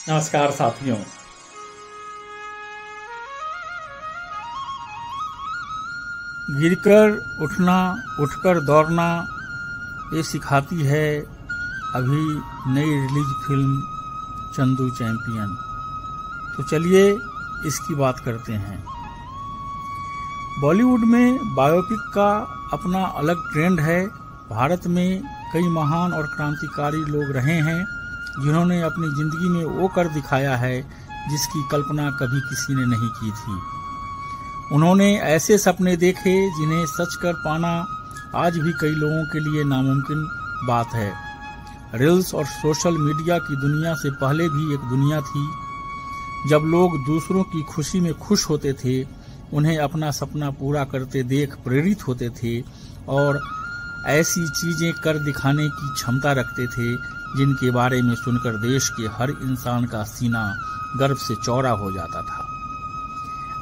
नमस्कार साथियों। गिरकर उठना, उठकर दौड़ना, ये सिखाती है अभी नई रिलीज फिल्म चंदू चैंपियन। तो चलिए इसकी बात करते हैं। बॉलीवुड में बायोपिक का अपना अलग ट्रेंड है। भारत में कई महान और क्रांतिकारी लोग रहे हैं जिन्होंने अपनी जिंदगी में वो कर दिखाया है जिसकी कल्पना कभी किसी ने नहीं की थी। उन्होंने ऐसे सपने देखे जिन्हें सच कर पाना आज भी कई लोगों के लिए नामुमकिन बात है। रील्स और सोशल मीडिया की दुनिया से पहले भी एक दुनिया थी जब लोग दूसरों की खुशी में खुश होते थे, उन्हें अपना सपना पूरा करते देख प्रेरित होते थे और ऐसी चीजें कर दिखाने की क्षमता रखते थे जिनके बारे में सुनकर देश के हर इंसान का सीना गर्व से चौड़ा हो जाता था।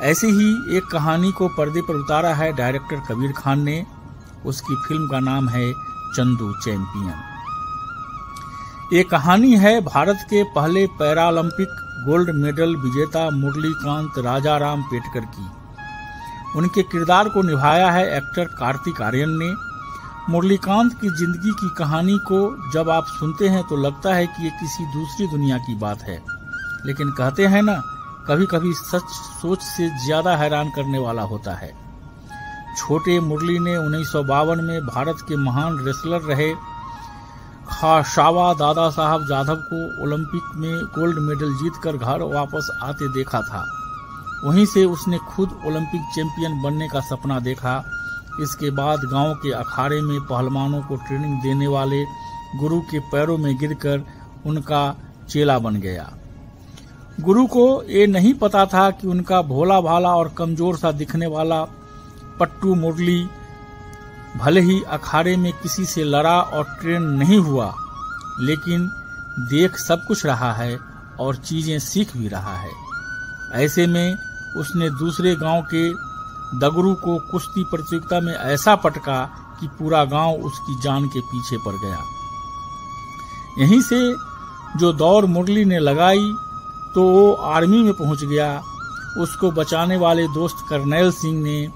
ऐसी ही एक कहानी को पर्दे पर उतारा है डायरेक्टर कबीर खान ने। उसकी फिल्म का नाम है चंदू चैंपियन। ये कहानी है भारत के पहले पैरालंपिक गोल्ड मेडल विजेता मुरलीकांत राजाराम पेटकर की। उनके किरदार को निभाया है एक्टर कार्तिक आर्यन ने। मुरलीकांत की जिंदगी की कहानी को जब आप सुनते हैं तो लगता है कि ये किसी दूसरी दुनिया की बात है, लेकिन कहते हैं ना, कभी कभी सच सोच से ज्यादा हैरान करने वाला होता है। छोटे मुरली ने 1952 में भारत के महान रेसलर रहे खाशावा दादा साहब जाधव को ओलंपिक में गोल्ड मेडल जीतकर घर वापस आते देखा था। वहीं से उसने खुद ओलंपिक चैंपियन बनने का सपना देखा। इसके बाद गांव के अखाड़े में पहलवानों को ट्रेनिंग देने वाले गुरु के पैरों में गिरकर उनका चेला बन गया। गुरु को ये नहीं पता था कि उनका भोला भाला और कमजोर सा दिखने वाला पट्टू मुरली भले ही अखाड़े में किसी से लड़ा और ट्रेन नहीं हुआ, लेकिन देख सब कुछ रहा है और चीजें सीख भी रहा है। ऐसे में उसने दूसरे गांव के दगरू को कुश्ती प्रतियोगिता में ऐसा पटका कि पूरा गांव उसकी जान के पीछे पड़ गया। यहीं से जो दौड़ मुरली ने लगाई तो वो आर्मी में पहुंच गया। उसको बचाने वाले दोस्त करनैल सिंह ने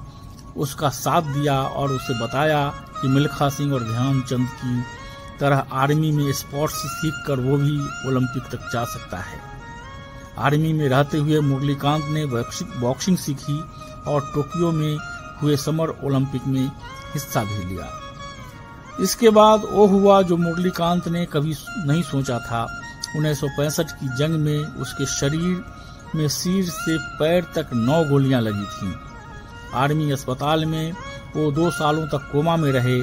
उसका साथ दिया और उसे बताया कि मिल्खा सिंह और ध्यानचंद की तरह आर्मी में स्पोर्ट्स सीखकर वो भी ओलंपिक तक जा सकता है। आर्मी में रहते हुए मुरलीकांत ने बॉक्सिंग सीखी और टोक्यो में हुए समर ओलंपिक में हिस्सा भी लिया। इसके बाद वो हुआ जो मुरलीकांत ने कभी नहीं सोचा था। 1965 की जंग में उसके शरीर में सिर से पैर तक 9 गोलियां लगी थीं। आर्मी अस्पताल में वो 2 सालों तक कोमा में रहे।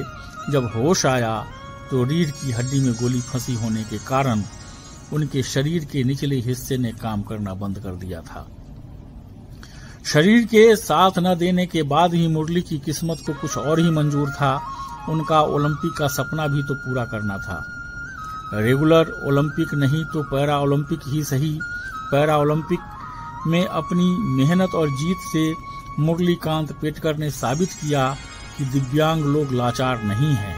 जब होश आया तो रीढ़ की हड्डी में गोली फंसी होने के कारण उनके शरीर के निचले हिस्से ने काम करना बंद कर दिया था। शरीर के साथ न देने के बाद ही मुरली की किस्मत को कुछ और ही मंजूर था। उनका ओलंपिक का सपना भी तो पूरा करना था। रेगुलर ओलंपिक नहीं तो पैरा ओलंपिक ही सही। पैरा ओलंपिक में अपनी मेहनत और जीत से मुरलीकांत पेटकर ने साबित किया कि दिव्यांग लोग लाचार नहीं हैं।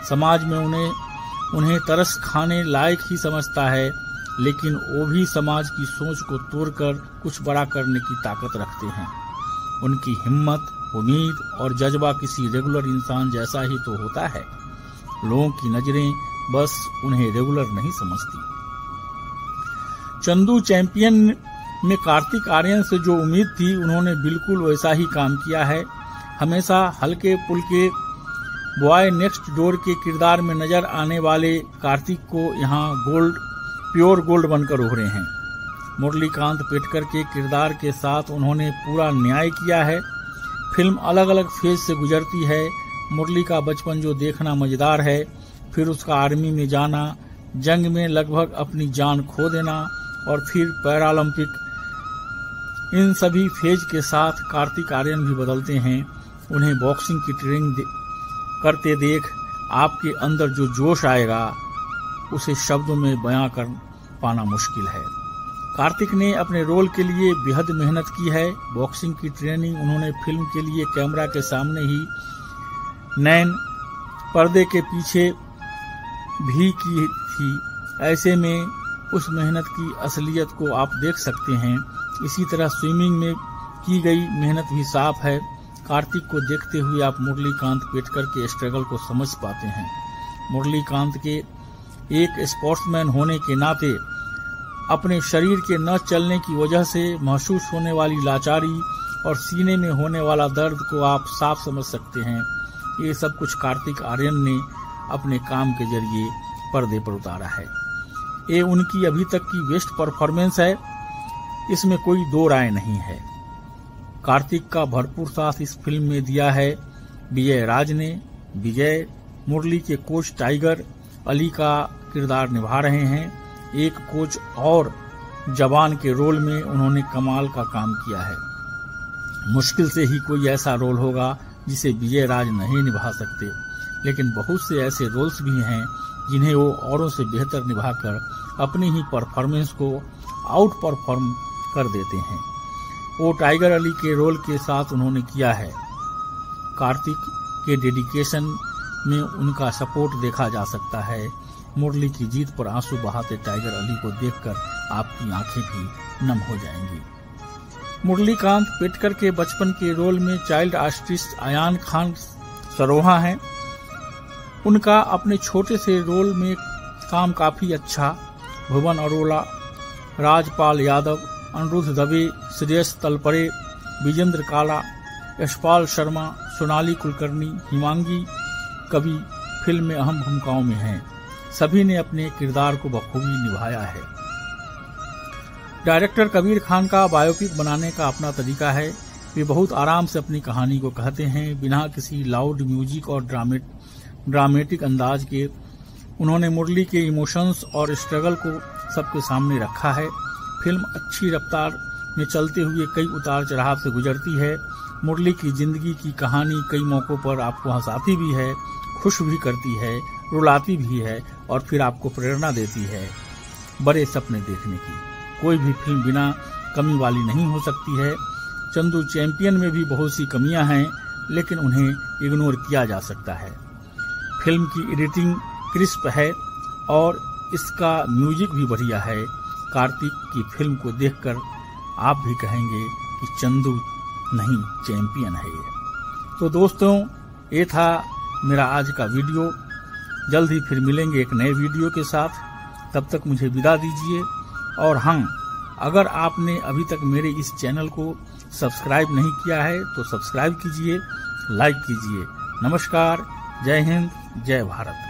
समाज में उन्हें तरस खाने लायक ही समझता है, लेकिन वो भी समाज की सोच को तोड़कर कुछ बड़ा करने की ताकत रखते हैं। उनकी हिम्मत, उम्मीद और जज्बा किसी रेगुलर इंसान जैसा ही तो होता है। लोगों की नजरें बस उन्हें रेगुलर नहीं समझती। चंदू चैंपियन में कार्तिक आर्यन से जो उम्मीद थी, उन्होंने बिल्कुल वैसा ही काम किया है। हमेशा हल्के पुल्के बॉय नेक्स्ट डोर के किरदार में नजर आने वाले कार्तिक को यहाँ प्योर गोल्ड बनकर उभरे हैं। मुरलीकांत पेटकर के किरदार के साथ उन्होंने पूरा न्याय किया है। फिल्म अलग अलग फेज से गुजरती है। मुरली का बचपन जो देखना मजेदार है, फिर उसका आर्मी में जाना, जंग में लगभग अपनी जान खो देना और फिर पैरालंपिक, इन सभी फेज के साथ कार्तिक आर्यन भी बदलते हैं। उन्हें बॉक्सिंग की ट्रेनिंग करते देख आपके अंदर जो जोश आएगा उसे शब्दों में बयां कर पाना मुश्किल है। कार्तिक ने अपने रोल के लिए बेहद मेहनत की है। बॉक्सिंग की ट्रेनिंग उन्होंने फिल्म के लिए कैमरा के सामने ही नैन पर्दे के पीछे भी की थी। ऐसे में उस मेहनत की असलियत को आप देख सकते हैं। इसी तरह स्विमिंग में की गई मेहनत भी साफ है। कार्तिक को देखते हुए आप मुरलीकांत पेटकर के स्ट्रगल को समझ पाते हैं। मुरलीकांत के एक स्पोर्ट्समैन होने के नाते अपने शरीर के न चलने की वजह से महसूस होने वाली लाचारी और सीने में होने वाला दर्द को आप साफ समझ सकते हैं। ये सब कुछ कार्तिक आर्यन ने अपने काम के जरिए पर्दे पर उतारा है। ये उनकी अभी तक की बेस्ट परफॉर्मेंस है, इसमें कोई दो राय नहीं है। कार्तिक का भरपूर साथ इस फिल्म में दिया है विजय राज ने। विजय मुरली के कोच टाइगर अली का किरदार निभा रहे हैं। एक कोच और जवान के रोल में उन्होंने कमाल का काम किया है। मुश्किल से ही कोई ऐसा रोल होगा जिसे विजय राज नहीं निभा सकते, लेकिन बहुत से ऐसे रोल्स भी हैं जिन्हें वो औरों से बेहतर निभाकर अपनी ही परफॉर्मेंस को आउट परफॉर्म कर देते हैं। वो टाइगर अली के रोल के साथ उन्होंने किया है। कार्तिक के डेडिकेशन में उनका सपोर्ट देखा जा सकता है। मुरली की जीत पर आंसू बहाते टाइगर अली को देखकर आपकी आंखें भी नम हो जाएंगी। मुरलीकांत पेटकर के बचपन के रोल में चाइल्ड आर्टिस्ट अयान खान सरोहा हैं। उनका अपने छोटे से रोल में काम काफी अच्छा। भुवन अरोड़ा, राजपाल यादव, अनिरुद्ध दवे, श्रेयस तलपरे, विजेंद्र काला, यशपाल शर्मा, सोनाली कुलकर्णी, हिमांगी कवि फिल्म में अहम भूमिकाओं में हैं। सभी ने अपने किरदार को बखूबी निभाया है। डायरेक्टर कबीर खान का बायोपिक बनाने का अपना तरीका है। वे बहुत आराम से अपनी कहानी को कहते हैं, बिना किसी लाउड म्यूजिक और ड्रामेटिक अंदाज के। उन्होंने मुरली के इमोशंस और स्ट्रगल को सबके सामने रखा है। फिल्म अच्छी रफ्तार में चलते हुए कई उतार चढ़ाव से गुजरती है। मुरली की जिंदगी की कहानी कई मौकों पर आपको हंसाती भी है, खुश भी करती है, रुलाती भी है और फिर आपको प्रेरणा देती है बड़े सपने देखने की। कोई भी फिल्म बिना कमी वाली नहीं हो सकती है। चंदू चैंपियन में भी बहुत सी कमियां हैं, लेकिन उन्हें इग्नोर किया जा सकता है। फिल्म की एडिटिंग क्रिस्प है और इसका म्यूजिक भी बढ़िया है। कार्तिक की फिल्म को देखकर आप भी कहेंगे कि चंदू नहीं चैंपियन है ये। तो दोस्तों, ये था मेरा आज का वीडियो। जल्द ही फिर मिलेंगे एक नए वीडियो के साथ। तब तक मुझे विदा दीजिए। और हाँ, अगर आपने अभी तक मेरे इस चैनल को सब्सक्राइब नहीं किया है तो सब्सक्राइब कीजिए, लाइक कीजिए। नमस्कार, जय हिंद, जय भारत।